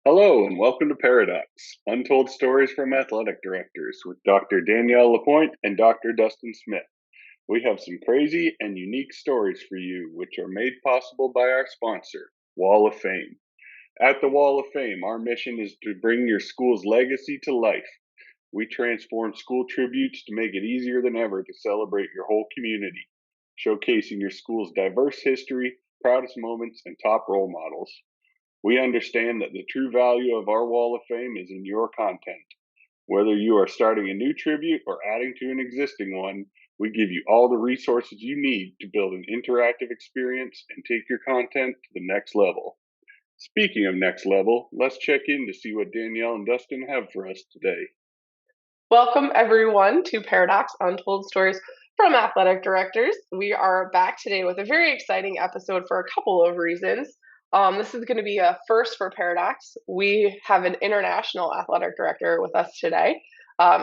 Hello and welcome to Pairadocs, Untold Stories from Athletic Directors with Dr. Danielle Lapointe and Dr. Dustin Smith. We have some crazy and unique stories for you, which are made possible by our sponsor, Wall of Fame. At the Wall of Fame, our mission is to bring your school's legacy to life. We transform school tributes to make it easier than ever to celebrate your whole community, showcasing your school's diverse history, proudest moments, and top role models. We understand that the true value of our Wall of Fame is in your content. Whether you are starting a new tribute or adding to an existing one, we give you all the resources you need to build an interactive experience and take your content to the next level. Speaking of next level, let's check in to see what Danielle and Dustin have for us today. Welcome, everyone, to Paradox Untold Stories from Athletic Directors. We are back today with a very exciting episode for a couple of reasons. This is going to be a first for Paradox. We have an international athletic director with us today.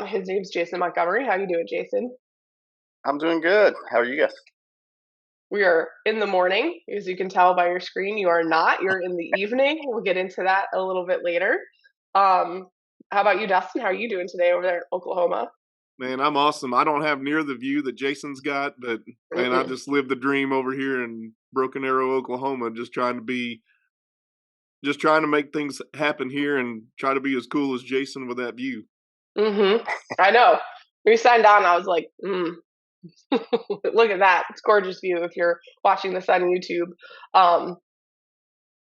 His name's Jason Montgomery. How you doing, Jason? I'm doing good. How are you guys? We are in the morning, as you can tell by your screen. You are not. You're in the evening. We'll get into that a little bit later. How about you, Dustin? How are you doing today over there in Oklahoma? Man, I'm awesome. I don't have near the view that Jason's got, but man, I just live the dream over here in Broken Arrow, Oklahoma, just trying to make things happen here and try to be as cool as Jason with that view. I know. When you signed on, I was like, look at that. It's gorgeous view if you're watching this on YouTube.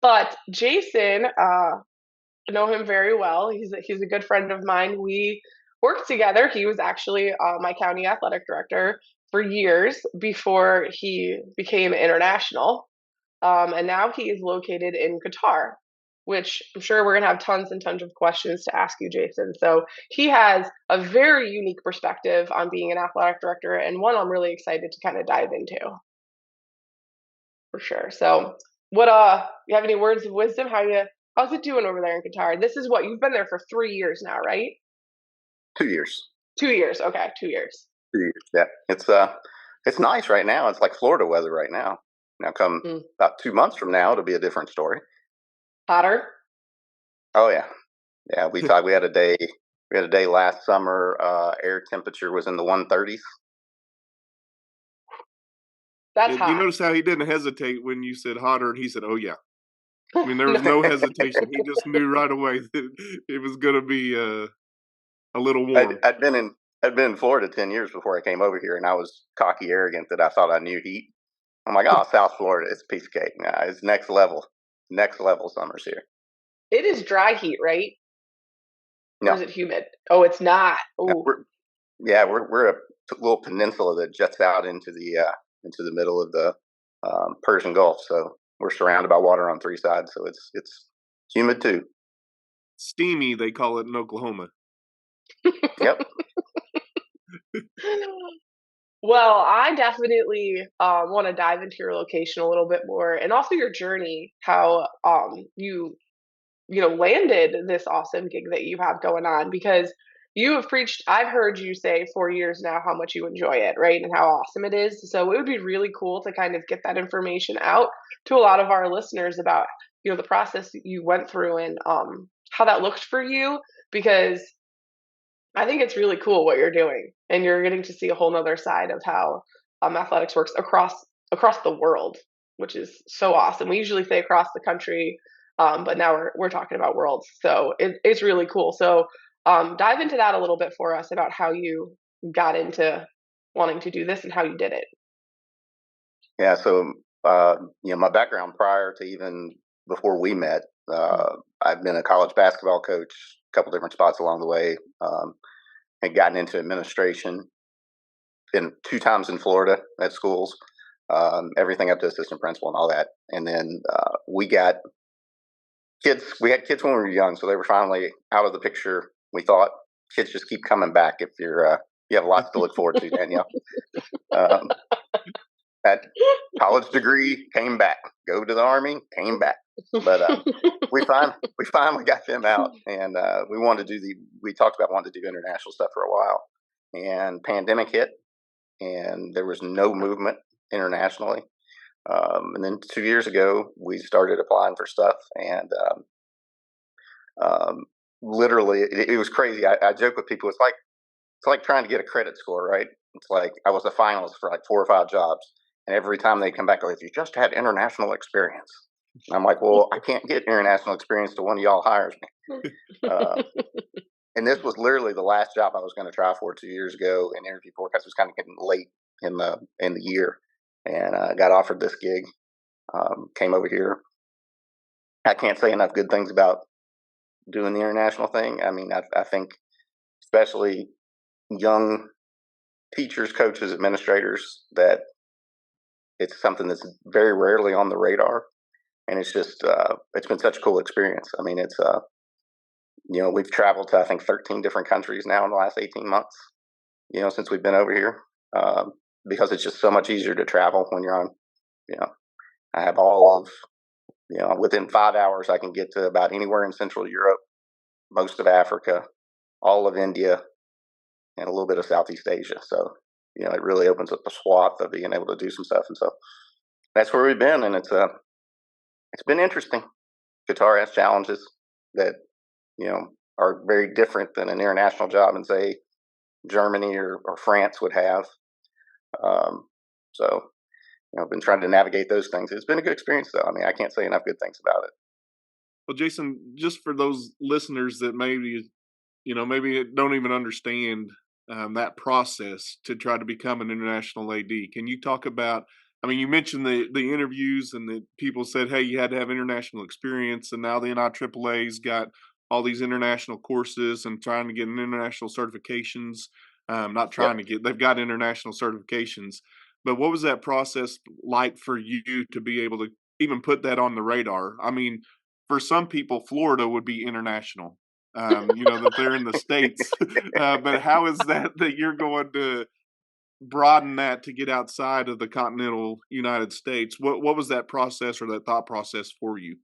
But Jason, know him very well. He's a good friend of mine. We worked together. He was actually my county athletic director for years before he became international. And now he is located in Qatar, which I'm sure we're going to have tons and tons of questions to ask you, Jason. So he has a very unique perspective on being an athletic director, and one I'm really excited to kind of dive into for sure. So, what you have any words of wisdom? How's it doing over there in Qatar? This is what you've been there for 3 years now, right? 2 years. 2 years. Okay, 2 years. 2 years. Yeah, it's nice right now. It's like Florida weather right now. Now, come about 2 months from now, it'll be a different story. Hotter? Oh yeah, yeah. We thought we had a day. We had a day last summer. Air temperature was in the 130s. That's hot. You notice how he didn't hesitate when you said hotter, and he said, "Oh yeah." I mean, there was no hesitation. He just knew right away that it was going to be a little warm. I'd been in Florida 10 years before I came over here, and I was cocky, arrogant that I thought I knew heat. I'm like, oh, South Florida, it's a piece of cake. Nah, it's next level summers here. It is dry heat, right? No. Or is it humid? Oh, it's not. No, we're a little peninsula that juts out into the middle of the Persian Gulf. So we're surrounded by water on three sides. So it's humid too. Steamy, they call it in Oklahoma. Yep. Well, I definitely want to dive into your location a little bit more, and also your journey, how you landed this awesome gig that you have going on, because you have preached, I've heard you say for years now how much you enjoy it, right? And how awesome it is. So it would be really cool to kind of get that information out to a lot of our listeners about, the process that you went through and how that looked for you, because I think it's really cool what you're doing, and you're getting to see a whole nother side of how athletics works across the world, which is so awesome. We usually say across the country, but now we're talking about worlds, so it's really cool. So dive into that a little bit for us about how you got into wanting to do this and how you did it. Yeah. So my background prior to even before we met, I've been a college basketball coach, a couple different spots along the way. Had gotten into administration, been 2 times in Florida at schools, everything up to assistant principal and all that. And then we got kids. We had kids when we were young, so they were finally out of the picture. We thought kids just keep coming back if you have lots to look forward to, Danielle. That college degree came back. Go to the Army, came back. But we finally got them out, and we talked about wanting to do international stuff for a while, and pandemic hit, and there was no movement internationally. And then 2 years ago, we started applying for stuff, and Um, Literally, it was crazy. I joke with people. It's like trying to get a credit score, right? It's like I was a finalist for like 4 or 5 jobs, and every time they come back, like, you just had international experience. And I'm like, well, I can't get international experience till one of y'all hires me. Uh, and this was literally the last job I was going to try for 2 years ago and interview for, because it was kind of getting late in the year, and got offered this gig. Came over here. I can't say enough good things about doing the international thing. I mean, I think especially young teachers, coaches, administrators, that it's something that's very rarely on the radar, and it's just it's been such a cool experience. I mean, it's we've traveled to, I think, 13 different countries now in the last 18 months. Since we've been over here, because it's just so much easier to travel when you're on. You know, I have all of within 5 hours I can get to about anywhere in Central Europe, most of Africa, all of India, and a little bit of Southeast Asia. So it really opens up the swath of being able to do some stuff, and so that's where we've been, and it's been interesting. Qatar has challenges that are very different than an international job in, say, Germany or France would have. So I've been trying to navigate those things. It's been a good experience, though. I mean, I can't say enough good things about it. Well, Jason, just for those listeners that maybe don't even understand that process to try to become an international AD, can you talk about? I mean, you mentioned the interviews and that people said, "Hey, you had to have international experience," and now the NIAAA's got all these international courses and trying to get international certifications. Not trying to get; they've got international certifications. But what was that process like for you to be able to even put that on the radar? I mean, for some people, Florida would be international. That they're in the States. But how is that you're going to broaden that to get outside of the continental United States? What was that process or that thought process for you?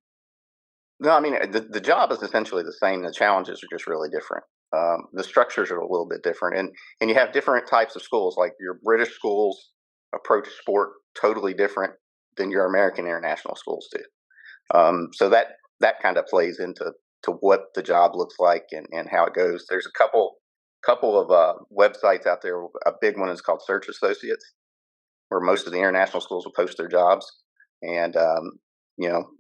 No, I mean, the job is essentially the same. The challenges are just really different. The structures are a little bit different, and you have different types of schools. Like, your British schools approach sport totally different than your American international schools do. So that kind of plays into what the job looks like and how it goes. There's a couple of websites out there. A big one is called Search Associates, where most of the international schools will post their jobs, and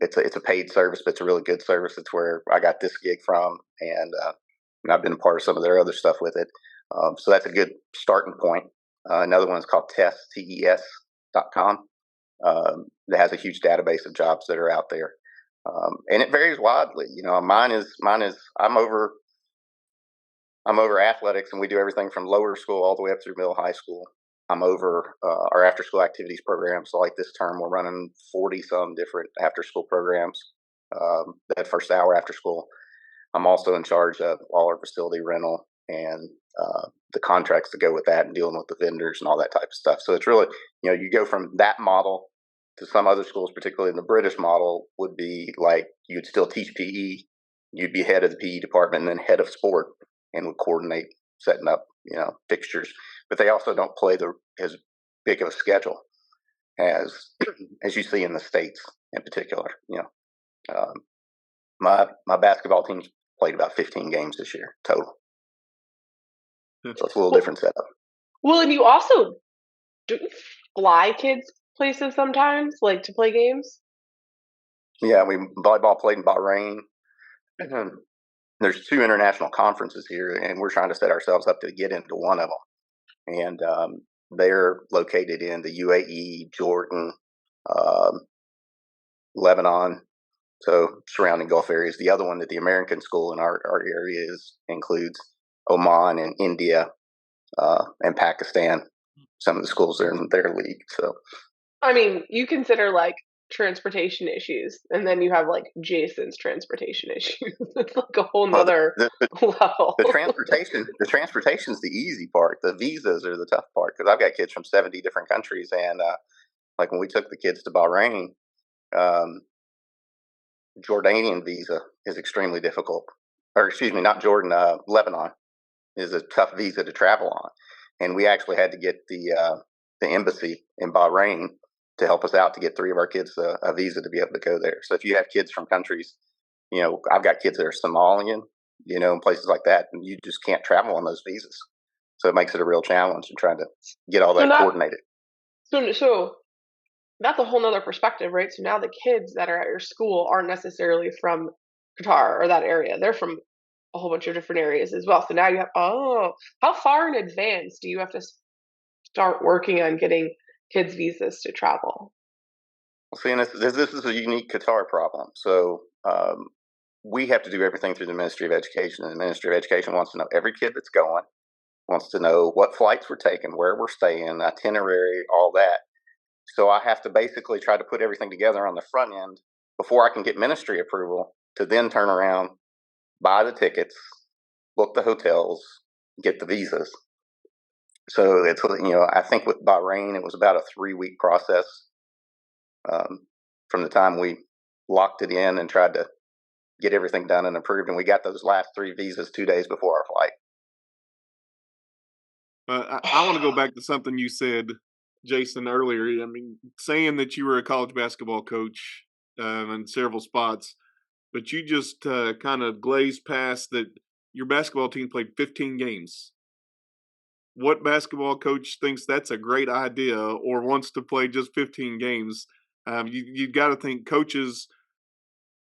it's a paid service, but it's a really good service. It's where I got this gig from, and I've been a part of some of their other stuff with it. So that's a good starting point. Another one is called TES.com. That has a huge database of jobs that are out there, and it varies widely. Mine is I'm over athletics, and we do everything from lower school all the way up through middle high school. I'm over our after school activities program. So, like, this term, we're running 40 some different after school programs. That first hour after school, I'm also in charge of all our facility rental and the contracts that go with that, and dealing with the vendors and all that type of stuff. So it's really, you go from that model to some other schools, particularly in the British model, would be like you'd still teach PE, you'd be head of the PE department and then head of sport, and would coordinate setting up, fixtures. But they also don't play as big of a schedule as as you see in the States in particular. My basketball team's played about 15 games this year total. So it's a little different setup. Well, and you also do fly kids places sometimes, like, to play games? Yeah, we volleyball played in Bahrain. There's 2 international conferences here, and we're trying to set ourselves up to get into one of them. And they're located in the UAE, Jordan, Lebanon, so surrounding Gulf areas. The other one, that the American school in our area includes Oman and India and Pakistan. Some of the schools are in their league. So, I mean, you consider, like, transportation issues, and then you have, like, Jason's transportation issues. It's like a whole well, nother level. the transportation's the easy part. The visas are the tough part, because I've got kids from 70 different countries, and like, when we took the kids to Bahrain, Jordanian visa is extremely difficult. Or, excuse me, not Jordan, Lebanon is a tough visa to travel on, and we actually had to get the embassy in Bahrain to help us out to get 3 of our kids a visa to be able to go there. So if you have kids from countries I've got kids that are Somalian, in places like that, and you just can't travel on those visas. So it makes it a real challenge in trying to get all So that not coordinated. so that's a whole nother perspective, right? So now the kids that are at your school aren't necessarily from Qatar or that area. They're from a whole bunch of different areas as well. So now you have, how far in advance do you have to start working on getting kids visas to travel? Well, see, and this is a unique Qatar problem. So we have to do everything through the Ministry of Education, and the Ministry of Education wants to know every kid that's going, wants to know what flights we're taking, where we're staying, itinerary, all that. So I have to basically try to put everything together on the front end before I can get ministry approval to then turn around, buy the tickets, book the hotels, get the visas. So it's, I think with Bahrain, it was about a 3-week process from the time we locked it in and tried to get everything done and approved. And we got those last 3 visas 2 days before our flight. I want to go back to something you said, Jason, earlier. I mean, saying that you were a college basketball coach in several spots, but you just kind of glazed past that your basketball team played 15 games. What basketball coach thinks that's a great idea or wants to play just 15 games? You've got to think coaches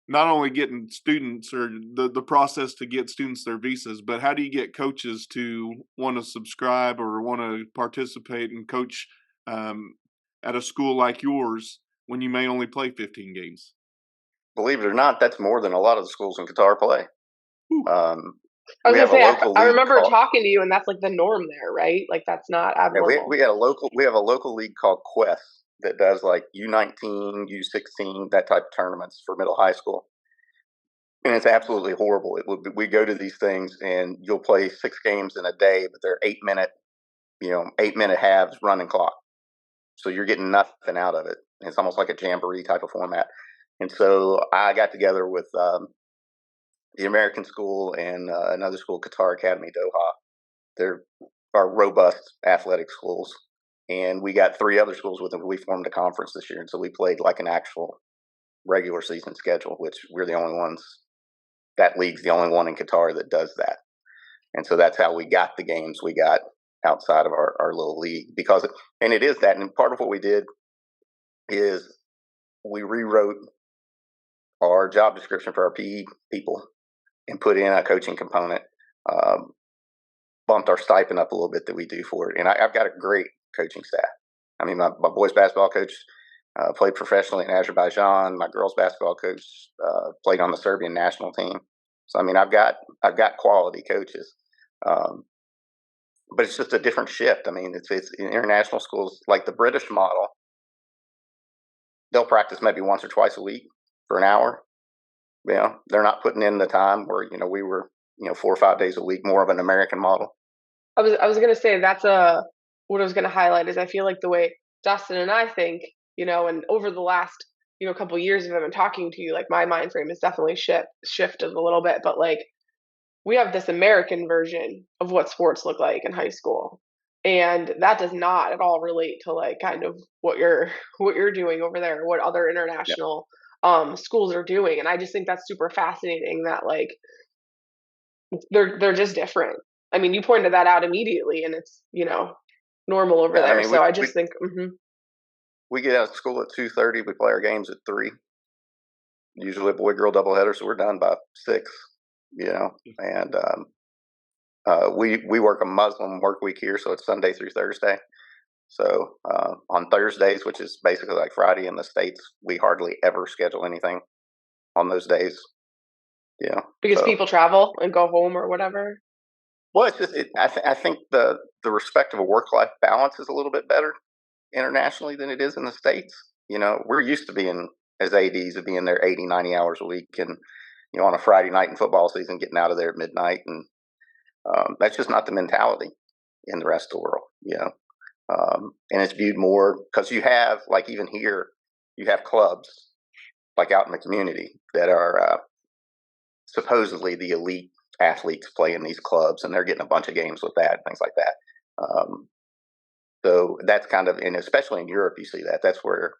not only getting students or the process to get students their visas, but how do you get coaches to want to subscribe or want to participate and coach at a school like yours when you may only play 15 games? Believe it or not, that's more than a lot of the schools in Qatar play. I was We gonna have a say, local I league remember called talking to you, and that's like the norm there, right? Like that's not yeah, abnormal. we have a local league called Quest that does like U19, U16, that type of tournaments for middle high school. And it's absolutely horrible. We go to these things and you'll play 6 games in a day, but they're 8-minute, 8-minute halves running clock. So you're getting nothing out of it. It's almost like a jamboree type of format. And so I got together with the American school and another school, Qatar Academy Doha. They're our robust athletic schools. And we got 3 other schools with them. We formed a conference this year. And so we played like an actual regular season schedule, which we're the only ones. That league's the only one in Qatar that does that. And so that's how we got the games we got outside of our little league. And it is that. And part of what we did is we rewrote our job description for our PE people and put in a coaching component, bumped our stipend up a little bit that we do for it. And I've got a great coaching staff. I mean, my boys basketball coach played professionally in Azerbaijan. My girls basketball coach played on the Serbian national team. So I mean, I've got quality coaches, but it's just a different shift. I mean, it's in international schools like the British model. They'll practice maybe once or twice a week for an hour. They're not putting in the time where we were 4 or 5 days a week, more of an American model. I was gonna say that's what I was gonna highlight is I feel like the way Dustin and I think, and over the last couple of years of I've been talking to you, like my mind frame has definitely shifted a little bit, but like we have this American version of what sports look like in high school. And that does not at all relate to like kind of what you're what you're doing over there, what other Yeah. international schools are doing. And I just think that's super fascinating that like they're just different. I mean, you pointed that out immediately and it's, normal over Yeah, I there. mean, So I just think we get out of school at 2:30. We play our games at 3. Usually a boy girl doubleheader, so we're done by 6. And we work a Muslim work week here, so it's Sunday through Thursday. So on Thursdays, which is basically like Friday in the States, we hardly ever schedule anything on those days. because So people travel and go home or whatever. well, it's just I think the respect of a work life balance is a little bit better internationally than it is in the States. We're used to being as ads of being there 80, 90 hours a week, and on a Friday night in football season, getting out of there at midnight, and that's just not the mentality in the rest of the world. And it's viewed more because you have, like, even here, you have clubs like out in the community that are supposedly the elite athletes play in these clubs, and they're getting a bunch of games with that, things like that. So that's kind of, and especially in Europe, you see that. That's where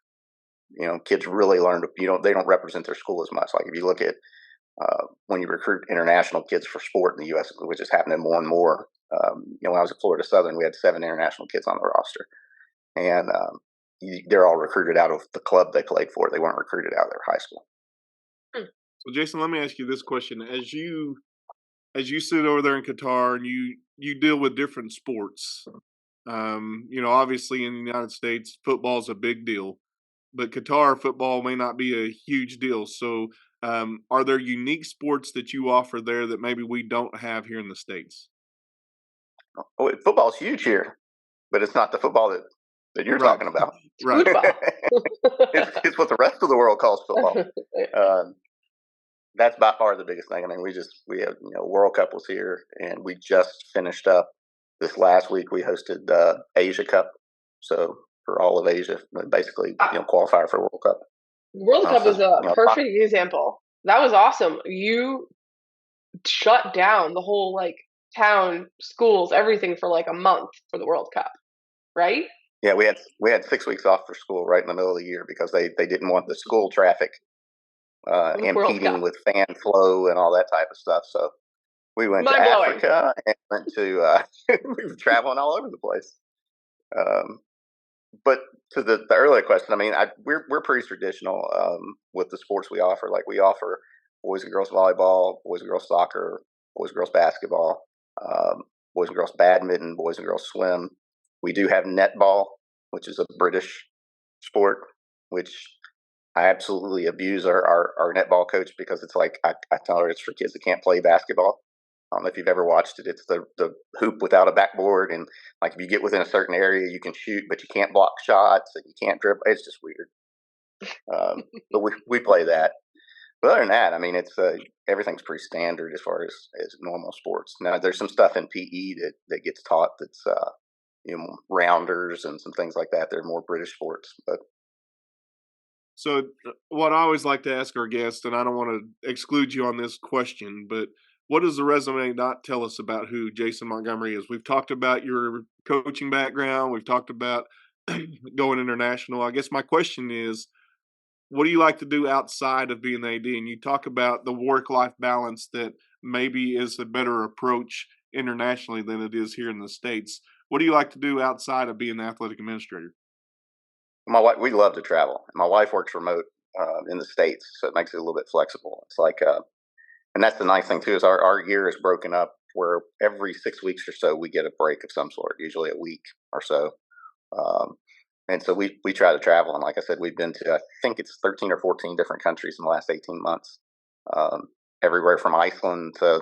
kids really learn to, they don't represent their school as much. Like if you look at when you recruit international kids for sport in the U.S., which is happening more and more. When I was at Florida Southern, we had 7 international kids on the roster, and they're all recruited out of the club they played for. They weren't recruited out of their high school. So, Jason, let me ask you this question: as you sit over there in Qatar and you deal with different sports, obviously in the United States, football is a big deal, but Qatar football may not be a huge deal. So, are there unique sports that you offer there that maybe we don't have here in the States? Oh, football's huge here, but it's not the football that you're Right. talking about. Right. It's what the rest of the world calls football. That's by far the biggest thing. I mean, we have World Cup was here, and we just finished up this last week. We hosted Asia Cup, so for all of Asia, basically qualifier for World Cup. World Cup is a perfect example. That was awesome. You shut down the whole town, schools, everything for like a month for the World Cup, right? Yeah, we had 6 weeks off for school right in the middle of the year because they didn't want the school traffic impeding with fan flow and all that type of stuff. So we went to Africa and went to we were traveling all over the place. But to the earlier question, I mean, we're pretty traditional with the sports we offer. Like we offer boys and girls volleyball, boys and girls soccer, boys and girls basketball, boys and girls badminton, boys and girls swim. We do have netball, which is a British sport, which I absolutely abuse our netball coach because it's like I tell her it's for kids that can't play basketball. I don't know if you've ever watched it. It's the hoop without a backboard, and like if you get within a certain area, you can shoot, but you can't block shots and you can't dribble. It's just weird. But we play that. But other than that, I mean, it's everything's pretty standard as far as normal sports. Now, there's some stuff in PE that gets taught that's rounders and some things like that. They're more British sports, but. So, what I always like to ask our guests, and I don't want to exclude you on this question, but what does the resume not tell us about who Jason Montgomery is? We've talked about your coaching background. We've talked about going international. I guess my question is, what do you like to do outside of being the AD? And you talk about the work-life balance that maybe is a better approach internationally than it is here in the States. What do you like to do outside of being the athletic administrator? My wife, we love to travel. My wife works remote in the States, so it makes it a little bit flexible. It's like, and that's the nice thing too, is our year is broken up where every 6 weeks or so we get a break of some sort, usually a week or so. And so we try to travel. And like I said, we've been to, I think it's 13 or 14 different countries in the last 18 months, everywhere from Iceland to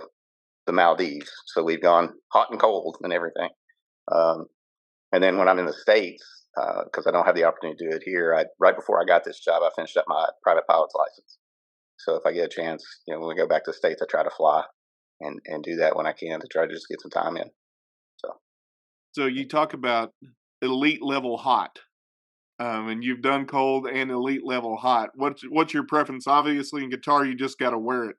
the Maldives. So we've gone hot and cold and everything. And then when I'm in the States, because I don't have the opportunity to do it here, right before I got this job, I finished up my private pilot's license. So if I get a chance, when we go back to the States, I try to fly and do that when I can to try to just get some time in. So you talk about elite level hot, and you've done cold and elite level hot. What's your preference? Obviously, in Qatar, you just got to wear it.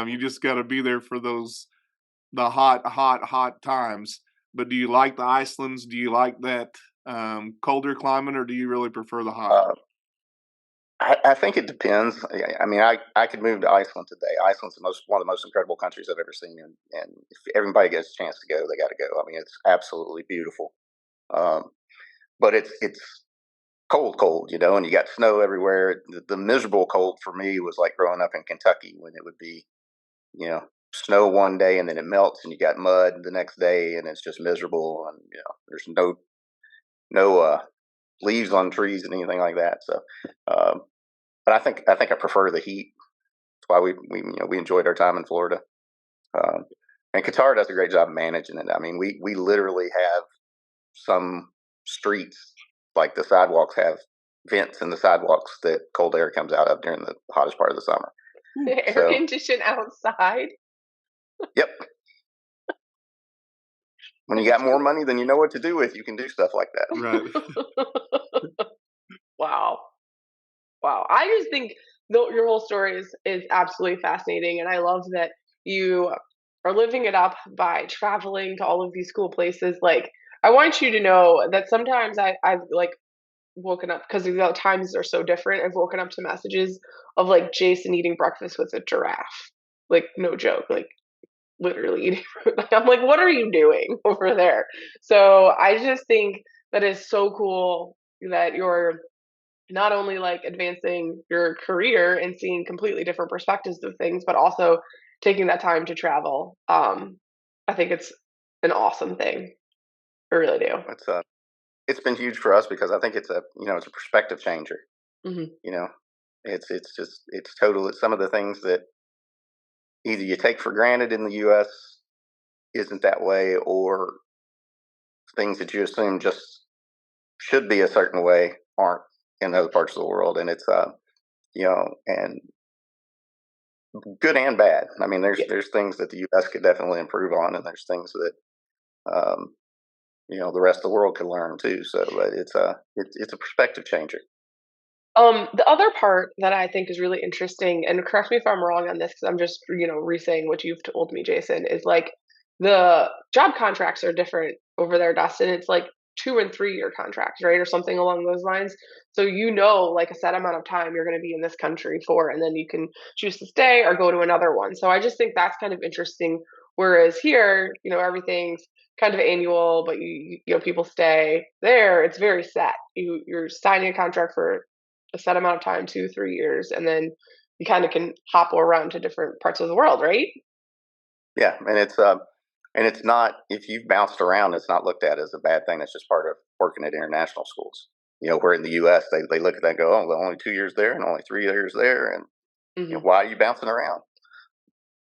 You just got to be there for the hot times. But do you like the Icelands? Do you like that colder climate, or do you really prefer the hot? I think it depends. I mean, I could move to Iceland today. Iceland's one of the most incredible countries I've ever seen, and if everybody gets a chance to go, they got to go. I mean, it's absolutely beautiful. But it's cold, and you got snow everywhere. The miserable cold for me was like growing up in Kentucky when it would be, snow one day and then it melts and you got mud the next day and it's just miserable and there's no leaves on trees and anything like that. So, but I think I prefer the heat. That's why we enjoyed our time in Florida. And Qatar does a great job managing it. I mean, we literally have some streets, like the sidewalks have vents in the sidewalks that cold air comes out of during the hottest part of the summer. Air conditioned outside. Yep. When you got more money than you know what to do with, you can do stuff like that. Right. Wow. I just think your whole story is absolutely fascinating, and I love that you are living it up by traveling to all of these cool places. Like, I want you to know that sometimes I've like woken up, because the times are so different. I've woken up to messages of like Jason eating breakfast with a giraffe. like no joke, like literally eating fruit. Like, I'm like, what are you doing over there? So I just think that is so cool that you're not only like advancing your career and seeing completely different perspectives of things, but also taking that time to travel. I think it's an awesome thing. I really do. It's been huge for us because I think it's a it's a perspective changer. Hmm. You know, it's just it's total. It's some of the things that either you take for granted in the U.S. isn't that way, or things that you assume just should be a certain way aren't in other parts of the world. And it's and good and bad. I mean, Yeah. there's things that the U.S. could definitely improve on, and there's things that um, the rest of the world could learn too. So, but it's a perspective changer. The other part that I think is really interesting, and correct me if I'm wrong on this, because I'm just, re-saying what you've told me, Jason, is like the job contracts are different over there, Dustin. It's like 2 and 3 year contracts, right? Or something along those lines. So like a set amount of time you're going to be in this country for, and then you can choose to stay or go to another one. So I just think that's kind of interesting. Whereas here, everything's kind of annual, but people stay there. It's very set. You're signing a contract for a set amount of time, 2, 3 years, and then you kind of can hop around to different parts of the world, right? Yeah, and it's not, if you've bounced around, it's not looked at as a bad thing. That's just part of working at international schools. Where in the U.S. they look at that and go, oh, well, only 2 years there and only 3 years there, and Hmm. why are you bouncing around?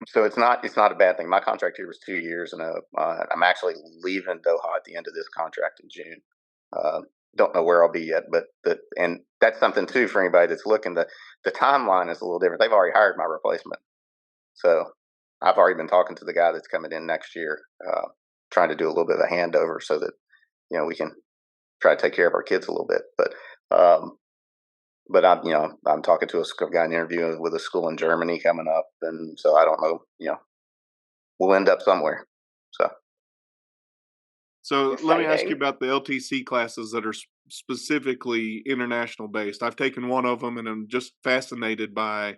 So it's not a bad thing. My contract here was 2 years, and I'm actually leaving Doha at the end of this contract in June. Uh, don't know where I'll be yet, but and that's something too for anybody that's looking. The timeline is a little different. They've already hired my replacement, so I've already been talking to the guy that's coming in next year, trying to do a little bit of a handover so that we can try to take care of our kids a little bit. But I'm talking to a guy interviewing with a school in Germany coming up, and so I don't know. We'll end up somewhere. So So let me ask you Exciting. about the LTC classes that are specifically international based. I've taken one of them, and I'm just fascinated by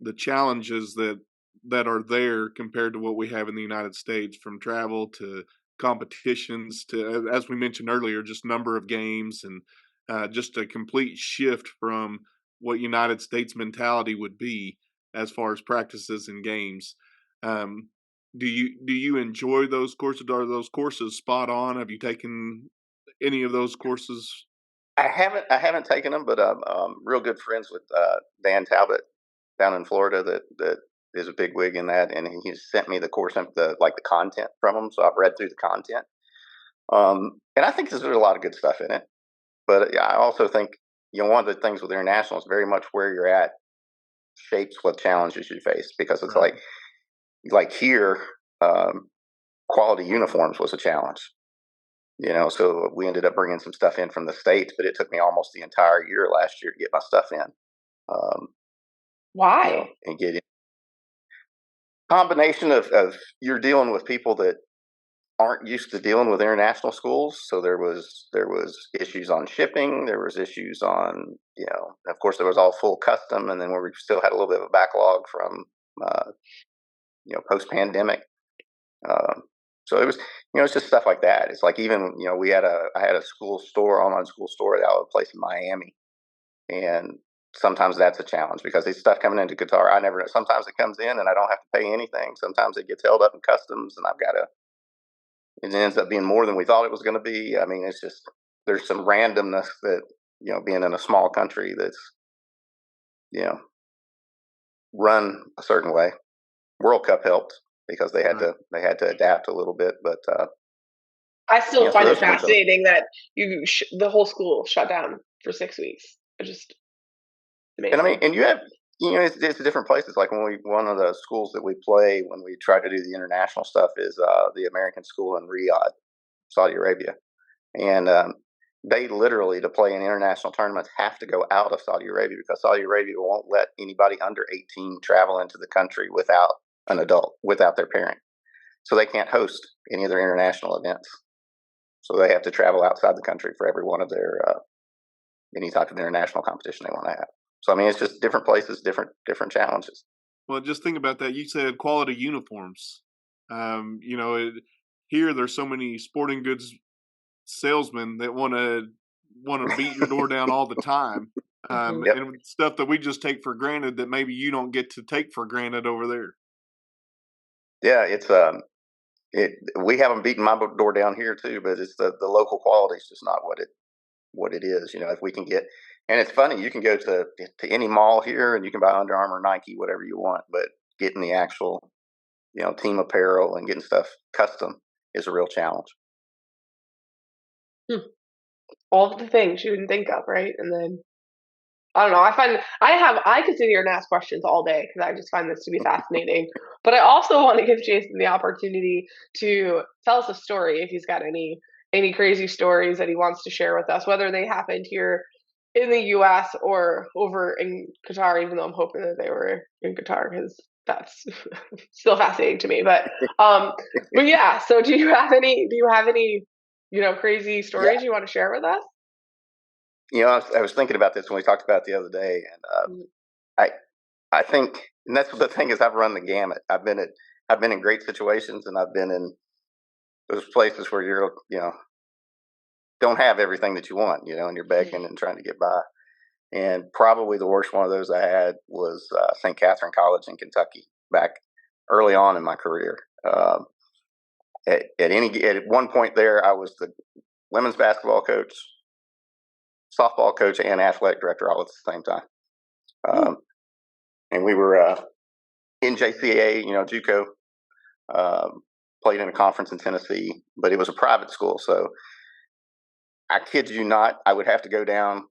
the challenges that are there compared to what we have in the United States, from travel to competitions to, as we mentioned earlier, just number of games, and just a complete shift from what United States mentality would be as far as practices and games. Um, do you enjoy those courses? Are those courses spot on? Have you taken any of those courses? I haven't taken them, but I'm real good friends with Dan Talbot down in Florida that is a big wig in that, and he sent me the course, the content from them. So I've read through the content, and I think there's a lot of good stuff in it. But I also think one of the things with international is very much where you're at shapes what challenges you face, because it's Right. like here, um, quality uniforms was a challenge. So we ended up bringing some stuff in from the States, but it took me almost the entire year last year to get my stuff in. Um, Why? and get in. Combination of you're dealing with people that aren't used to dealing with international schools, so there was issues on shipping, there was issues on of course there was all full custom, and then we still had a little bit of a backlog from uh, post pandemic. Um, so it's just stuff like that. It's like, even I had a online school store at a place in Miami, and sometimes that's a challenge because it's stuff coming into Qatar. Sometimes it comes in and I don't have to pay anything. Sometimes it gets held up in customs, and it ends up being more than we thought it was going to be. I mean, it's just, there's some randomness that, being in a small country that's, you know, run a certain way. World Cup helped because Right. they had to adapt a little bit, but I still so find it those have been some. fascinating that the whole school shut down for 6 weeks. I just And I mean, amazing. and you have, it's different places. Like one of the schools that we play when we try to do the international stuff is the American school in Riyadh, Saudi Arabia, and they literally, to play in international tournaments, have to go out of Saudi Arabia because Saudi Arabia won't let anybody under 18 travel into the country without an adult, without their parent. So they can't host any of their international events. So they have to travel outside the country for every one of their any type of international competition they want to have. So I mean, it's just different places, different challenges. Well, just think about that. You said quality uniforms. Here there's so many sporting goods salesmen that want to beat your door down all the time, Mhm. Yep. and stuff that we just take for granted that maybe you don't get to take for granted over there. Yeah, we haven't beaten my door down here too, but it's the local quality is just not what it is. If we can get, and it's funny, you can go to any mall here and you can buy Under Armour, Nike, whatever you want, but getting the actual team apparel and getting stuff custom is a real challenge. Hmm. All of the things you didn't think of, right? And then I don't know. I could sit here and ask questions all day because I just find this to be fascinating. But I also want to give Jason the opportunity to tell us a story if he's got any crazy stories that he wants to share with us, whether they happened here in the U.S. or over in Qatar. Even though I'm hoping that they were in Qatar because that's still fascinating to me. Um, but yeah. So do you have any? Do you have any? Crazy Yeah, stories you want to share with us? I was thinking about this when we talked about it the other day, and Mm. I I think, and that's the thing is I've run the gamut. I've been in great situations, and I've been in those places where don't have everything that you want, and you're begging and trying to get by. And probably the worst one of those I had was St. Catherine College in Kentucky back early on in my career. At one point there, I was the women's basketball coach, softball coach, and athletic director all at the same time. Mm. Um, and we were in JCAA, JUCO. Played in a conference in Tennessee, but it was a private school, so I kid you not, I would have to go down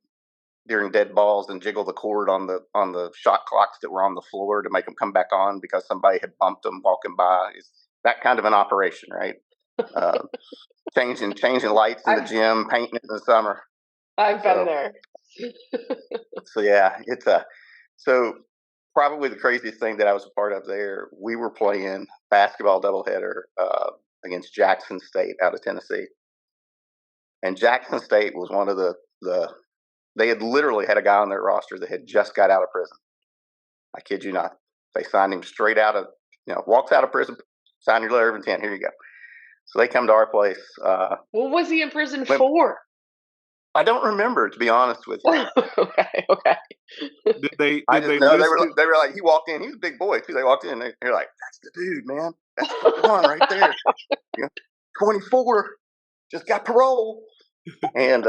during dead balls and jiggle the cord on the shot clocks that were on the floor to make them come back on because somebody had bumped them walking by. It's that kind of an operation, right? Uh, changing lights in the I've gym, painting it in the summer. I've been So there. so yeah, it's a so probably the craziest thing that I was a part of there. We were playing basketball doubleheader against Jackson State out of Tennessee, and Jackson State was one of the they had literally had a guy on their roster that had just got out of prison. I kid you not. They signed him straight out of, walks out of prison, sign your letter of intent. Here you go. So they come to our place. What was he in prison When, for? I don't remember, to be honest with you. Okay, okay. Did they I did just they know list it? they were like, he walked in. He was a big boy too. They walked in. They're like, that's the dude, man. That's the one right there. 24, just got parole, and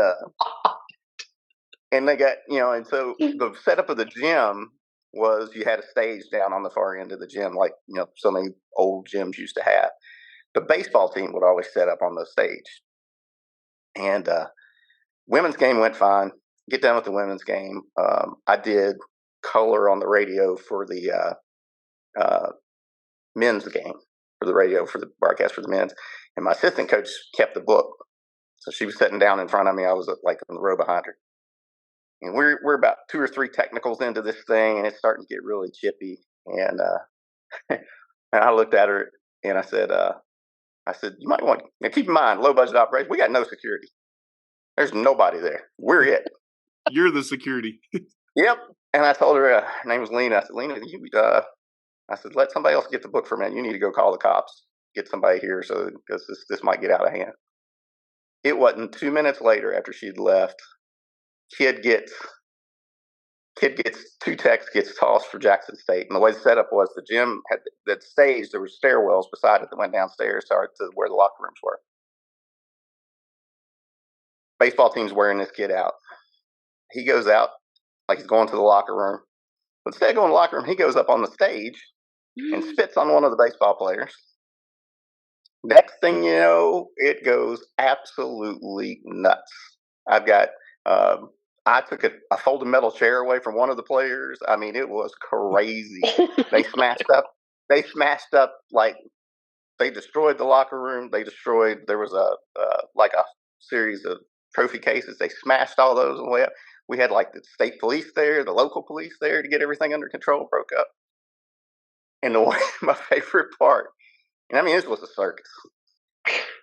they got and so the setup of the gym was you had a stage down on the far end of the gym, like so many old gyms used to have. The baseball team would always set up on the stage, and women's game went fine. Get done with the women's game. I did color on the radio for the men's game, for the radio, for the broadcast for the men's, and my assistant coach kept the book, so she was sitting down in front of me. I was like in the row behind her, and we're about two or three technicals into this thing, and it's starting to get really chippy. And and I looked at her and I said, you might want to keep in mind, low budget operation. We got no security. There's nobody there. We're it. You're the security. Yep. And I told her, her name was Lena. I said, Lena, I said, let somebody else get the book for me. You need to go call the cops. Get somebody here because this might get out of hand. It wasn't 2 minutes later after she'd left. Kid gets two texts, gets tossed for Jackson State. And the way the setup was, the gym had that stage. There were stairwells beside it that went downstairs to where the locker rooms were. Baseball team's wearing this kid out. He goes out like he's going to the locker room. But instead of going to the locker room, he goes up on the stage and spits on one of the baseball players. Next thing you know, it goes absolutely nuts. I've got, I took a folded metal chair away from one of the players. I mean, it was crazy. They smashed up. They smashed up like they destroyed the locker room. There was like a series of trophy cases. They smashed all those on the way up. We had like the state police there, the local police there to get everything under control. Broke up. And my favorite part, and I mean, this was a circus.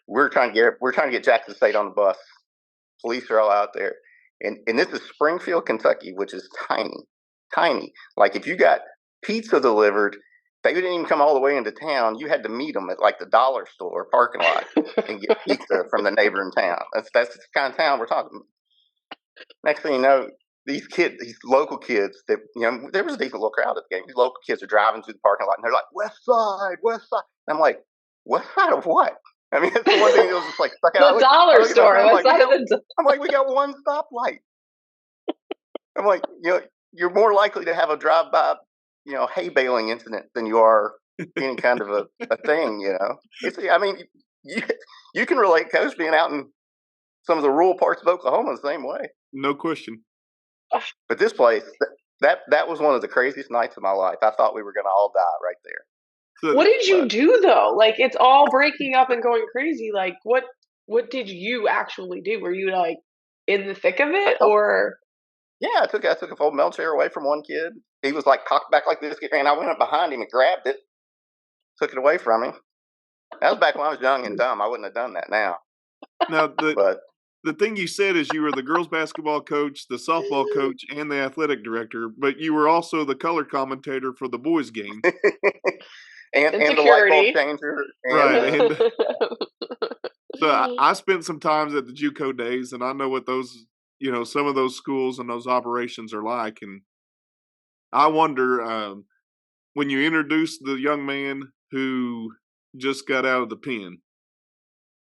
We're trying to get Jackson State on the bus. Police are all out there, and this is Springfield, Kentucky, which is tiny, tiny. Like if you got pizza delivered. They didn't even come all the way into town. You had to meet them at like the dollar store parking lot and get pizza from the neighboring town. That's the kind of town we're talking about. Next thing you know, these local kids that, there was a decent little crowd at the game. These local kids are driving through the parking lot and they're like, West Side, West Side. And I'm like, West Side of what? I mean, it's the one thing that was just like stuck out. The dollar store. West Side of the. I'm like, we got one stoplight. I'm like, you're more likely to have a drive-by, hay baling incident than you are any kind of a thing, I mean, you can relate, Coach, being out in some of the rural parts of Oklahoma the same way. No question. But this place, that was one of the craziest nights of my life. I thought we were going to all die right there. So, what did you do though? Like, it's all breaking up and going crazy. Like, what did you actually do? Were you like in the thick of it, or? Yeah, I took a full mail chair away from one kid. He was like cocked back like this, and I went up behind him and grabbed it, took it away from him. That was back when I was young and dumb. I wouldn't have done that now. Now, the thing you said is you were the girls' basketball coach, the softball coach, and the athletic director, but you were also the color commentator for the boys' game. and the light bulb changer. Right. And, so I spent some times at the JUCO days, and I know what those, some of those schools and those operations are like. And I wonder, when you introduced the young man who just got out of the pen,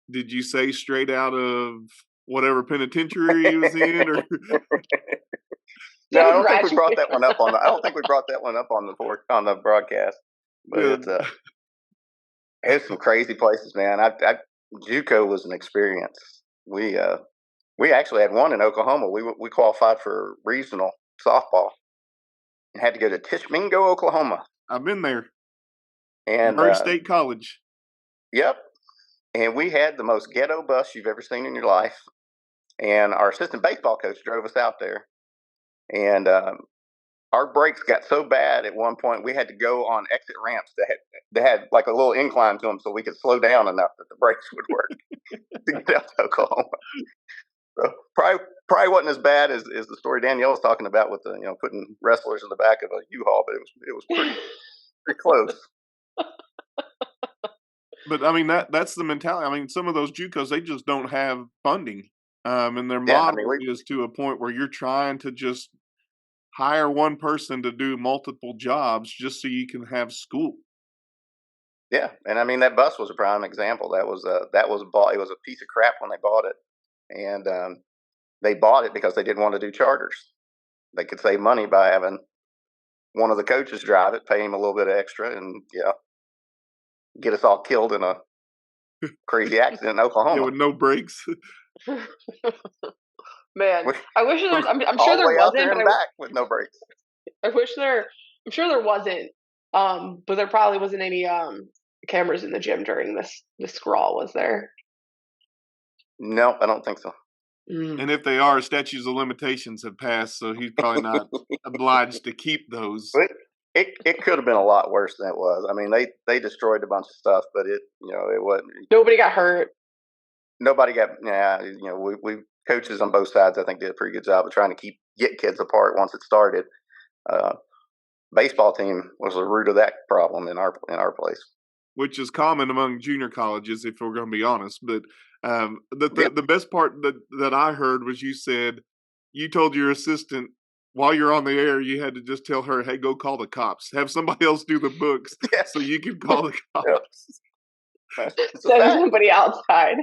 did you say straight out of whatever penitentiary he was in, or? No, I don't think we brought that one up on the broadcast. But it's some crazy places, man. JUCO was an experience. We actually had one in Oklahoma. We qualified for regional softball and had to go to Tishmingo, Oklahoma. I've been there. And Murray State College. Yep. And we had the most ghetto bus you've ever seen in your life. And our assistant baseball coach drove us out there. And our brakes got so bad at one point, we had to go on exit ramps that had like a little incline to them so we could slow down enough that the brakes would work to get out to Oklahoma. So probably wasn't as bad as the story Danielle was talking about with the putting wrestlers in the back of a U-Haul, but it was pretty close. But I mean that's the mentality. I mean, some of those JUCOs, they just don't have funding, and their model is to a point where you're trying to just hire one person to do multiple jobs just so you can have school. Yeah, and I mean that bus was a prime example. That was bought. It was a piece of crap when they bought it, and they bought it because they didn't want to do charters. They could save money by having one of the coaches drive it, pay him a little bit extra, and get us all killed in a crazy accident in Oklahoma with no brakes. Man, I wish there. I'm sure there wasn't. But back with no brakes. I'm sure there wasn't. But there probably wasn't any cameras in the gym during this scrawl, was there? No, I don't think so. And if they are, statutes of limitations have passed, so he's probably not obliged to keep those. But it could have been a lot worse than it was. I mean, they destroyed a bunch of stuff, but it wasn't. Nobody got hurt. Nobody got. We coaches on both sides, I think, did a pretty good job of trying to get kids apart once it started. Baseball team was the root of that problem in our place, which is common among junior colleges, if we're going to be honest. But the best part that I heard was you said you told your assistant while you're on the air, you had to just tell her, "Hey, go call the cops. Have somebody else do the books so you can call the cops." Send somebody outside.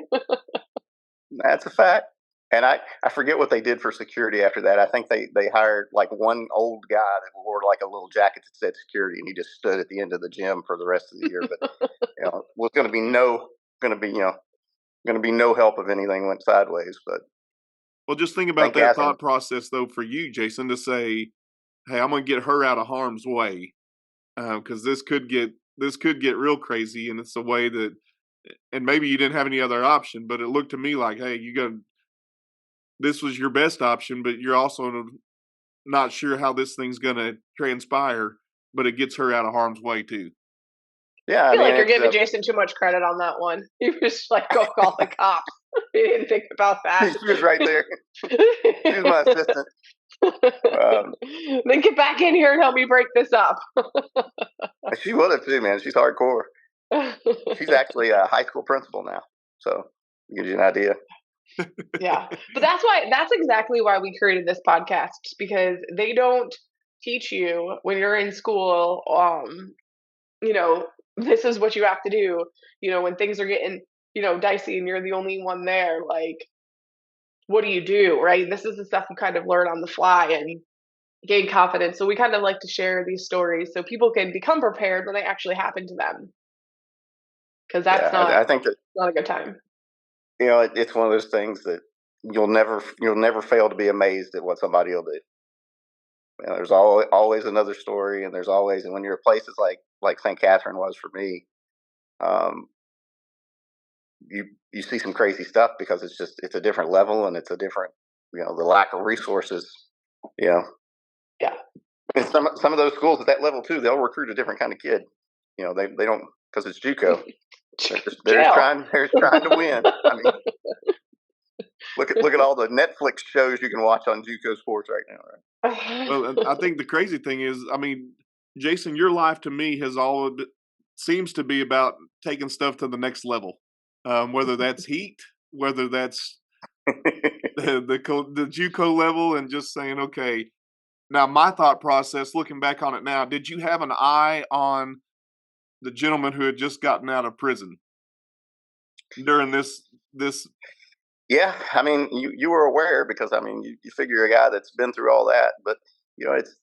That's a fact. And I forget what they did for security after that. I think they hired like one old guy that wore like a little jacket that said security, and he just stood at the end of the gym for the rest of the year. But was going to be no help if anything went sideways. But just think about that thought process though for you, Jason, to say, "Hey, I'm going to get her out of harm's way," because this could get real crazy, and it's a way that, and maybe you didn't have any other option, but it looked to me like, hey, this was your best option, but you're also not sure how this thing's going to transpire, but it gets her out of harm's way too. Yeah, I feel like you're giving Jason too much credit on that one. He was like, go call the cops. He didn't think about that. She was right there. She was my assistant. Then get back in here and help me break this up. She would have too, man. She's hardcore. She's actually a high school principal now, so gives you an idea. Yeah, but that's exactly why we created this podcast, because they don't teach you when you're in school. You know, this is what you have to do. You know, when things are getting dicey and you're the only one there, like, what do you do, right? This is the stuff you kind of learn on the fly and gain confidence. So we kind of like to share these stories so people can become prepared when they actually happen to them, because that's Yeah, I think that not a good time. it's one of those things that you'll never fail to be amazed at what somebody will do. There's always another story, and there's always, and when you're at places like St. Catherine was for me, um, you see some crazy stuff because it's a different level, and it's a different, the lack of resources, you know. Yeah. And some of those schools at that level too, they'll recruit a different kind of kid. They don't, because it's JUCO. They're trying to win. I mean, look at all the Netflix shows you can watch on JUCO sports right now, right? Well, I think the crazy thing is, I mean, Jason, your life to me seems to be about taking stuff to the next level. Whether that's heat, whether that's the JUCO level, and just saying, okay. Now, my thought process, looking back on it now, did you have an eye on the gentleman who had just gotten out of prison during this? Yeah, I mean, you were aware, because I mean, you figure a guy that's been through all that, but it's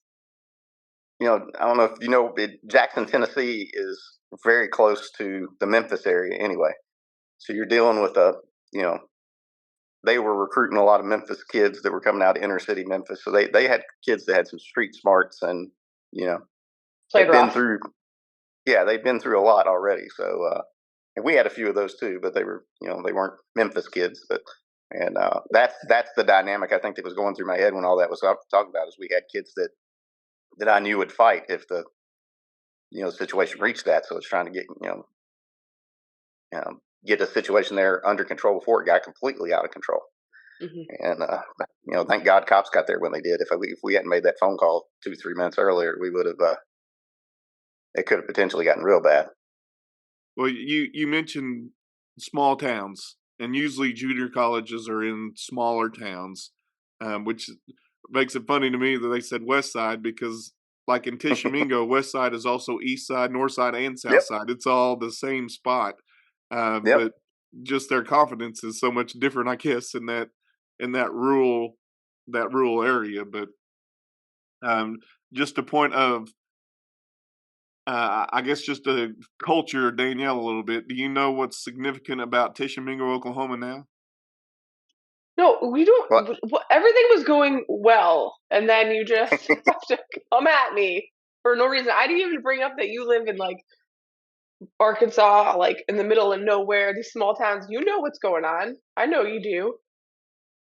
I don't know if Jackson, Tennessee is very close to the Memphis area anyway, so you're dealing with they were recruiting a lot of Memphis kids that were coming out of inner city Memphis, so they had kids that had some street smarts, and Played they've been rough. through they've been through a lot already. So and we had a few of those too, but they were they weren't Memphis kids, but. And that's the dynamic I think that was going through my head when all that was talking about, is we had kids that I knew would fight if the situation reached that. So it's trying to get the situation there under control before it got completely out of control. Mm-hmm. And thank God cops got there when they did. If we hadn't made that phone call 2-3 minutes earlier, we would have. It could have potentially gotten real bad. Well, you mentioned small towns, and usually junior colleges are in smaller towns, which makes it funny to me that they said West Side, because like in Tishomingo, West Side is also East Side, North Side, and South Side. It's all the same spot, but just their confidence is so much different, I guess, in that rural area. But just a point of, I guess, just to culture Danielle a little bit. Do you know what's significant about Tishomingo, Oklahoma now? No, we don't. What? Everything was going well, and then you just have to come at me for no reason. I didn't even bring up that you live in like Arkansas, like in the middle of nowhere, these small towns. You know what's going on. I know you do.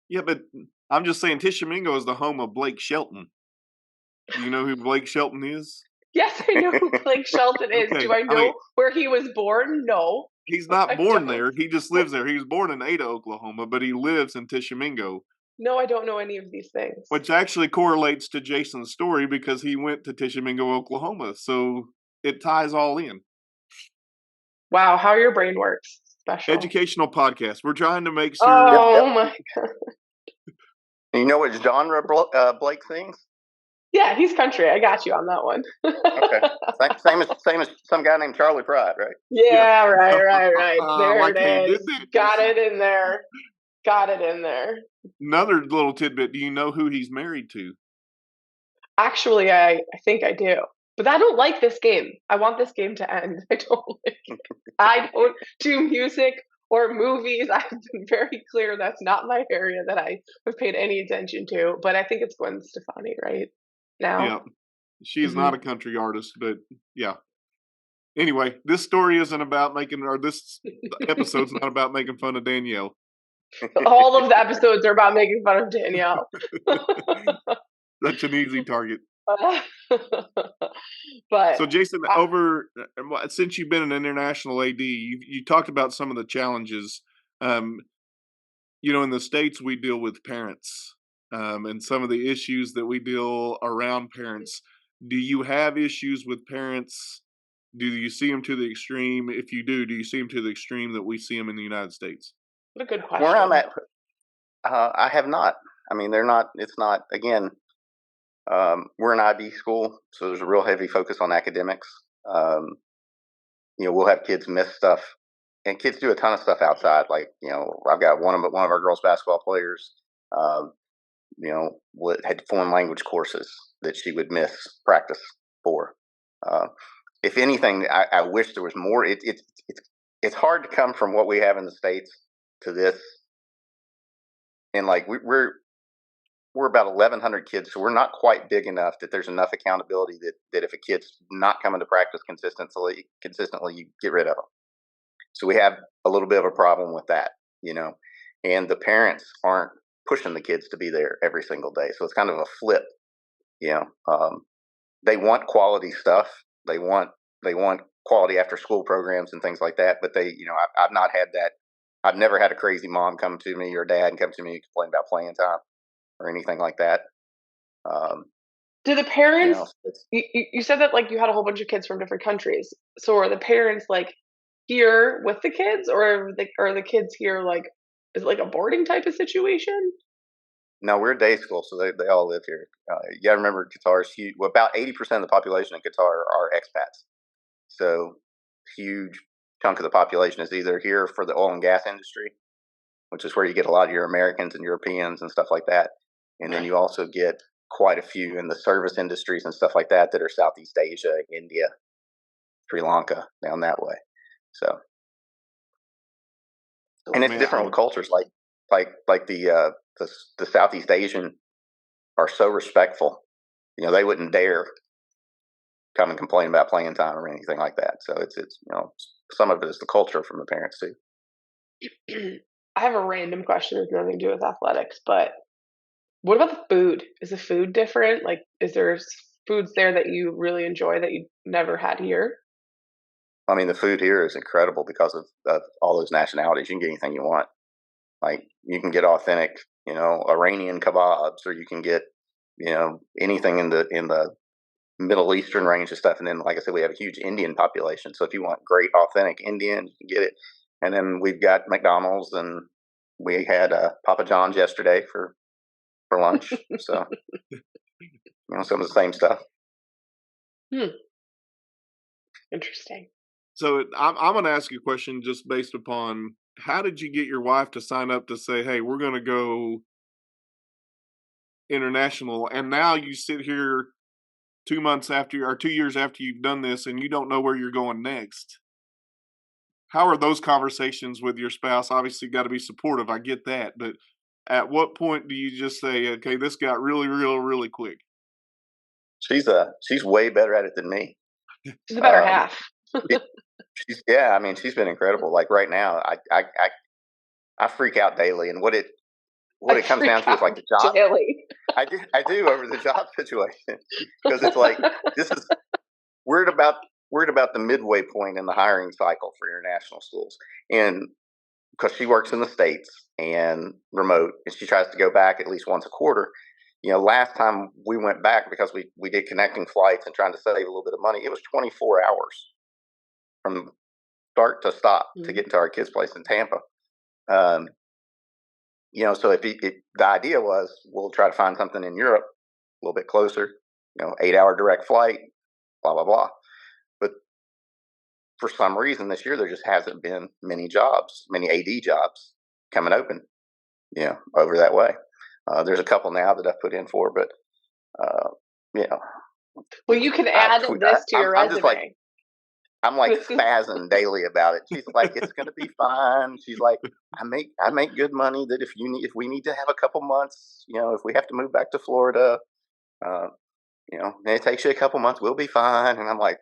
Yeah, but I'm just saying Tishomingo is the home of Blake Shelton. Do you know who Blake Shelton is? Yes, I know who Blake Shelton is. Okay, Do I know where he was born? No. He's not born there. He just lives there. He was born in Ada, Oklahoma, but he lives in Tishomingo. No, I don't know any of these things. Which actually correlates to Jason's story, because he went to Tishomingo, Oklahoma. So it ties all in. Wow, how your brain works. Special. Educational podcast. We're trying to make sure. Oh my God. You know what genre Blake sings? Yeah, he's country. I got you on that one. Okay. Same as some guy named Charlie Pride, right? Yeah, right. There like it is. Got it in there. Another little tidbit. Do you know who he's married to? Actually, I think I do. But I don't like this game. I want this game to end. I don't like it. I don't do music or movies. I've been very clear that's not my area that I have paid any attention to. But I think it's Gwen Stefani, right? Now. Yeah. She is not a country artist, but yeah. Anyway, this story isn't about this episode's not about making fun of Danielle. All of the episodes are about making fun of Danielle. Such an easy target. But so, Jason, since you've been an international AD, you talked about some of the challenges. In the States, we deal with parents and some of the issues that we deal around parents. Do you have issues with parents? Do you see them to the extreme? If you do you see them to the extreme that we see them in the United States? What a good Where I'm question. at, I have not. I mean, they're not. It's not. Again, we're an IB school, so there's a real heavy focus on academics. Um, we'll have kids miss stuff, and kids do a ton of stuff outside. Like, I've got one of our girls basketball players. Um, had foreign language courses that she would miss practice for. Uh, if anything, I wish there was more. It's hard to come from what we have in the States to this, and like we're about 1,100 kids, so we're not quite big enough that there's enough accountability that if a kid's not coming to practice consistently, you get rid of them. So we have a little bit of a problem with that, and the parents aren't pushing the kids to be there every single day. So it's kind of a flip, you know. They want quality stuff. They want quality after school programs and things like that. But I've not had that. I've never had a crazy mom come to me or dad come to me and complain about playing time or anything like that. Do the parents? You said that like you had a whole bunch of kids from different countries. So are the parents like here with the kids, or are the kids here like is it like a boarding type of situation? No, we're a day school, so they all live here. You got to remember, Qatar is huge. Well, about 80% of the population in Qatar are expats. So, huge chunk of the population is either here for the oil and gas industry, which is where you get a lot of your Americans and Europeans and stuff like that. And then you also get quite a few in the service industries and stuff like that are Southeast Asia, India, Sri Lanka, down that way. So, and it's different with cultures. Like the Southeast Asian are so respectful. They wouldn't dare come and complain about playing time or anything like that. So it's some of it is the culture from the parents too. I have a random question with nothing to do with athletics, but what about the food? Is the food different? Like, is there foods there that you really enjoy that you never had here? I mean, the food here is incredible because of all those nationalities. You can get anything you want. Like, you can get authentic, Iranian kebabs, or you can get, anything in the Middle Eastern range of stuff. And then, like I said, we have a huge Indian population. So if you want great, authentic Indian, you can get it. And then we've got McDonald's, and we had Papa John's yesterday for lunch. So, some of the same stuff. Interesting. So I'm going to ask you a question just based upon how did you get your wife to sign up to say, hey, we're going to go international? And now you sit here 2 months after or 2 years after you've done this and you don't know where you're going next. How are those conversations with your spouse? Obviously, got to be supportive. I get that. But at what point do you just say, okay, this got really, real, really quick? She's way better at it than me. She's the better half. She's been incredible. Like right now, I freak out daily, and what it comes down to is like the job. Daily. I do over the job situation, because it's like we're at about the midway point in the hiring cycle for international schools, and because she works in the States and remote, and she tries to go back at least once a quarter. Last time we went back, because we did connecting flights and trying to save a little bit of money, it was 24 hours from start to stop to get into our kids' place in Tampa. So if the idea was we'll try to find something in Europe a little bit closer, 8-hour direct flight, blah, blah, blah. But for some reason this year, there just hasn't been many AD jobs coming open, over that way. There's a couple now that I've put in for, but, Well, you can add this to your resume. I'm like spazzing daily about it. She's like, it's going to be fine. She's like, I make good money that if we need to have a couple months, if we have to move back to Florida, it takes you a couple months, we'll be fine. And I'm like,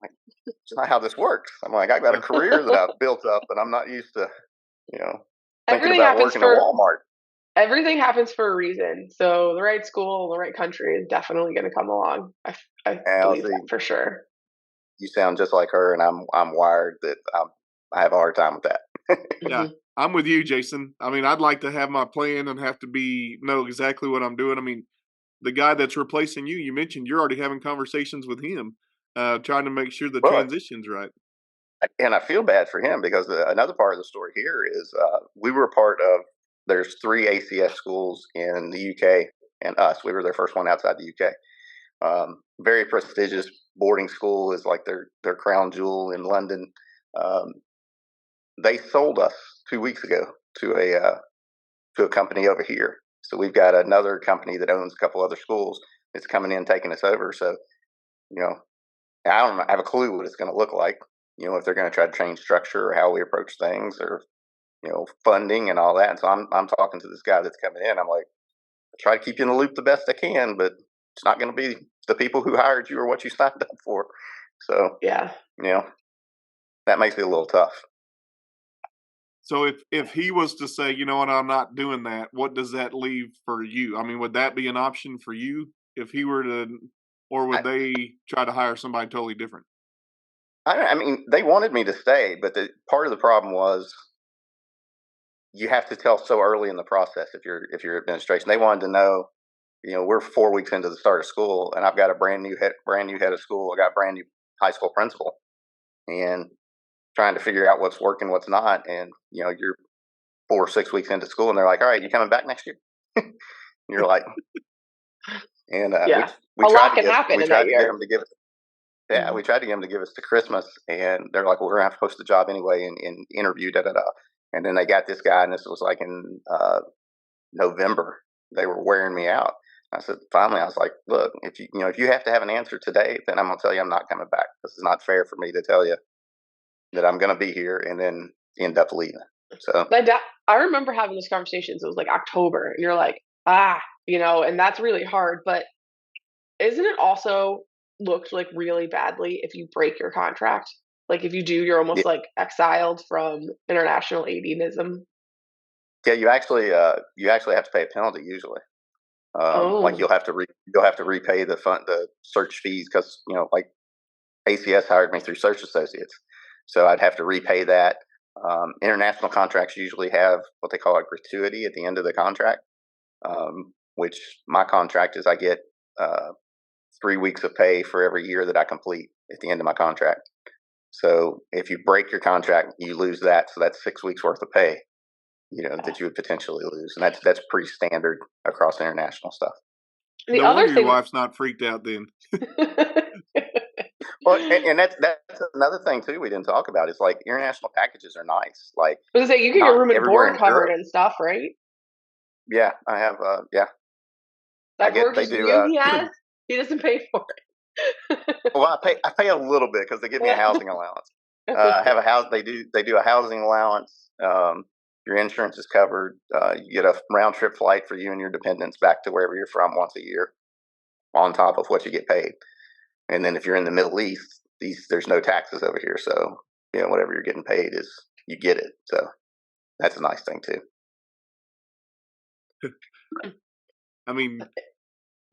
it's not how this works. I'm like, I've got a career that I've built up, and I'm not used to, thinking about working at Walmart. Everything happens for a reason. So the right school, the right country is definitely going to come along. I believe that for sure. You sound just like her, and I'm wired that I have a hard time with that. Yeah, I'm with you, Jason. I mean, I'd like to have my plan and have to know exactly what I'm doing. I mean, the guy that's replacing you, you mentioned you're already having conversations with him, trying to make sure the Well, transition's right. and I feel bad for him because another part of the story here is we were part of. There's 3 ACS schools in the UK, and us. We were their first one outside the UK. Very prestigious boarding school, is like their crown jewel in London. Um, they sold us 2 weeks ago to a company over here. So we've got another company that owns a couple other schools that's coming in, taking us over. So, you know, I don't have a clue what it's going to look like. If they're going to try to change structure or how we approach things, or funding and all that. And so I'm talking to this guy that's coming in. I'm like, I try to keep you in the loop the best I can, but it's not going to be the people who hired you or what you signed up for. So, Yeah. That makes it a little tough. So if he was to say, you know what, I'm not doing that, what does that leave for you? I mean, would that be an option for you if he were to, or would they try to hire somebody totally different? I mean, they wanted me to stay, but part of the problem was you have to tell so early in the process if you're administration. They wanted to know, we're 4 weeks into the start of school, and I've got a brand new head of school. I got a brand new high school principal, and trying to figure out what's working, what's not. And you're 4 or 6 weeks into school, and they're like, "All right, you coming back next year?" And you're like, and Yeah. we A tried lot to can happen in that get year. them to give us. Yeah, Mhm. we tried to get them to give us to Christmas, and they're like, "Well, we're gonna have to post the job anyway and interview da da da." And then they got this guy, and this was like in November. They were wearing me out. I said, finally, I was like, "Look, if you have to have an answer today, then I'm gonna tell you I'm not coming back. This is not fair for me to tell you that I'm gonna be here and then end up leaving." So I remember having those conversations. It was like October, and you're like, and that's really hard. But isn't it also looked like really badly if you break your contract? Like if you do, you're yeah, almost like exiled from international aidism. yeah, you actually have to pay a penalty usually. Like Oh, you'll have to repay the search fees because like ACS hired me through Search Associates, so I'd have to repay that. International contracts usually have what they call a gratuity at the end of the contract, which my contract is I get 3 weeks of pay for every year that I complete at the end of my contract. So if you break your contract, you lose that. So that's 6 weeks worth of pay, that you would potentially lose, and that's pretty standard across international stuff. the No other wonder your thing. wife's not freaked out then. Well, and that's another thing too we didn't talk about is like international packages are nice. Like I was gonna say you get your not room and everywhere board in covered Europe. and stuff, right? Yeah, I have. Yeah, I That get. They gorgeous do. view he has, he doesn't pay for it. Well, I pay a little bit because they give me a housing allowance. I have a house. They do a housing allowance. Your insurance is covered. You get a round trip flight for you and your dependents back to wherever you're from once a year, on top of what you get paid. And then if you're in the Middle East, there's no taxes over here, so whatever you're getting paid is you get it. So that's a nice thing too. I mean,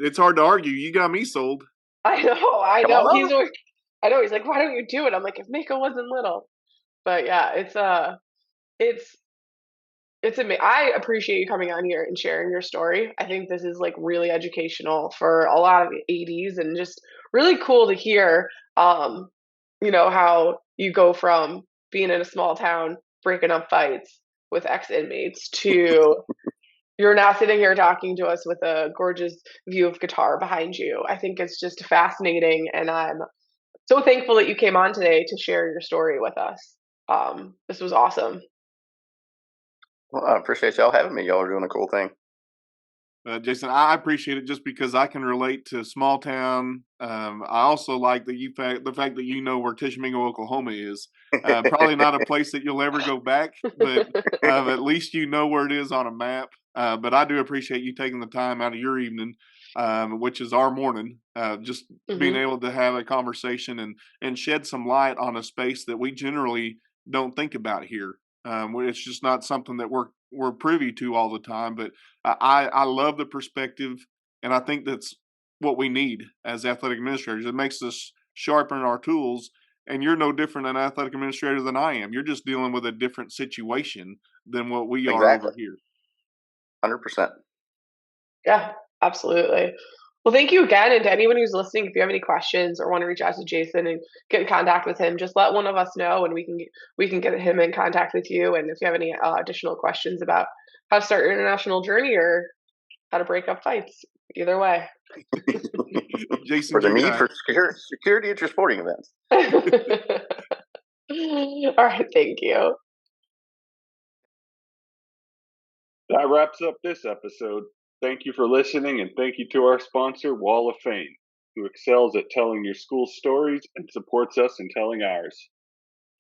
it's hard to argue. You got me sold. I know, I Come know. on over. I know. He's like, why don't you do it? I'm like, if Mako wasn't little. But yeah, it's I appreciate you coming on here and sharing your story. I think this is like really educational for a lot of ADs and just really cool to hear, how you go from being in a small town, breaking up fights with ex inmates to you're now sitting here talking to us with a gorgeous view of Qatar behind you. I think it's just fascinating, and I'm so thankful that you came on today to share your story with us. This was awesome. Well, I appreciate y'all having me. Y'all are doing a cool thing. Jason, I appreciate it just because I can relate to small town. I also like the fact that you know where Tishomingo, Oklahoma is. Probably not a place that you'll ever go back, but at least you know where it is on a map. But I do appreciate you taking the time out of your evening, which is our morning, just being Hmm. able to have a conversation and shed some light on a space that we generally don't think about here. It's just not something that we're privy to all the time, but I love the perspective, and I think that's what we need as athletic administrators. It makes us sharpen our tools And you're no different an athletic administrator than I am. You're just dealing with a different situation than what we are Exactly. over here. 100%. Yeah, absolutely. Well, thank you again. And to anyone who's listening, if you have any questions or want to reach out to Jason and get in contact with him, just let one of us know, and we can get him in contact with you. And if you have any additional questions about how to start your international journey or how to break up fights, either way. Jason's For the your need guy. for security at your sporting events. All right, thank you. That wraps up this episode. Thank you for listening, and thank you to our sponsor, Wall of Fame, who excels at telling your school's stories and supports us in telling ours.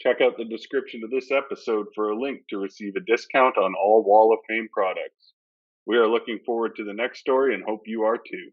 Check out the description of this episode for a link to receive a discount on all Wall of Fame products. We are looking forward to the next story and hope you are too.